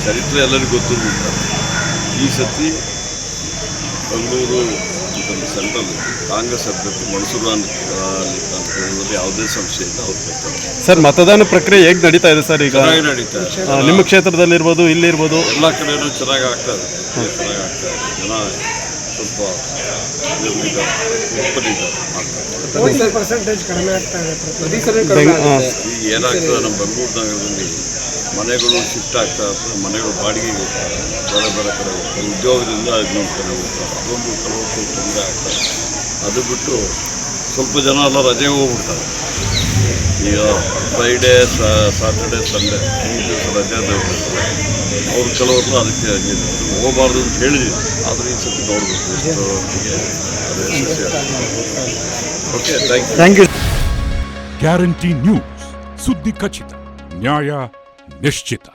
ಚರಿತ್ರೆ ಎಲ್ಲರಿಗೂ ಗೊತ್ತಿರುತ್ತೆ. ಈ ಸತಿ ಬೆಂಗಳೂರು ಸೆಂಟ್ರಲ್ ಕಾಂಗ್ರೆಸ್ ಅಭ್ಯರ್ಥಿ ಮಣಸೂರು ಅಂತ ಯಾವುದೇ ಸಂಶಯ ಇಲ್ಲ, ಅವ್ರು ಬೇಕಾದ್ರೆ. ಸರ್, ಮತದಾನ ಪ್ರಕ್ರಿಯೆ ಹೇಗೆ ನಡೀತಾ ಇದೆ ಸರ್? ಈಗ ಚೆನ್ನಾಗಿ ನಡೀತಾ ಇದೆ. ನಿಮ್ಮ ಕ್ಷೇತ್ರದಲ್ಲಿರ್ಬೋದು, ಇಲ್ಲಿರ್ಬೋದು, ಎಲ್ಲ ಕಡೆಯೂ ಚೆನ್ನಾಗಿ ಆಗ್ತಾ ಇದೆ. ಚೆನ್ನಾಗಿ ಆಗ್ತಾ ಇದೆ. ಜನ ಸ್ವಲ್ಪ ಪರ್ಸೆಂಟೇಜ್ ಕಡಿಮೆ ಆಗ್ತಾ ಇದೆ. ಈಗ ಏನಾಗ್ತದೆ, ನಮ್ಮ ಬೆಂಗಳೂರು ನಗರದಲ್ಲಿ ಮನೆಗಳು ಶಿಫ್ಟ್ ಆಗ್ತಾ ಇರ್ತದೆ, ಮನೆಗಳು ಬಾಡಿಗೆಗೆ ಹೋಗ್ತಾರೆ, ಬೇರೆ ಬೇರೆ ಕಡೆ ಹೋಗ್ತಾರೆ, ಉದ್ಯೋಗದಿಂದ ಇನ್ನೊಂದು ಕಡೆ ಹೋಗ್ತಾರೆ, ಅದೊಂದು ಕೆಲವೊಂದು ತೊಂದರೆ ಆಗ್ತಾರೆ. ಅದು ಬಿಟ್ಟು ಸ್ವಲ್ಪ ಜನ ಎಲ್ಲ ರಜೆ ಹೋಗ್ಬಿಡ್ತಾರೆ. ಈಗ ಫ್ರೈಡೇ, ಸಾಟರ್ಡೆ, ಸಂಡೇ ಈ ದಿವಸ ರಜೆ ಹೋಗ್ಬಿಡ್ತಾರೆ. ಅವ್ರು ಕೆಲವ್ರನ್ನ ಅದಕ್ಕೆ ಹೋಗಬಾರ್ದು ಅಂತ ಹೇಳಿದ್ವಿ, ಆದರೆ ಈ ಸತಿ ನೋಡಬೇಕು ಎಷ್ಟು ಅದು ಯಶಸ್ವಿ ಆಗ್ತದೆ. Okay, thank you. Guarantee news, ಸುದ್ದಿ ಖಚಿತ, ನ್ಯಾಯ ನಿಶ್ಚಿತ.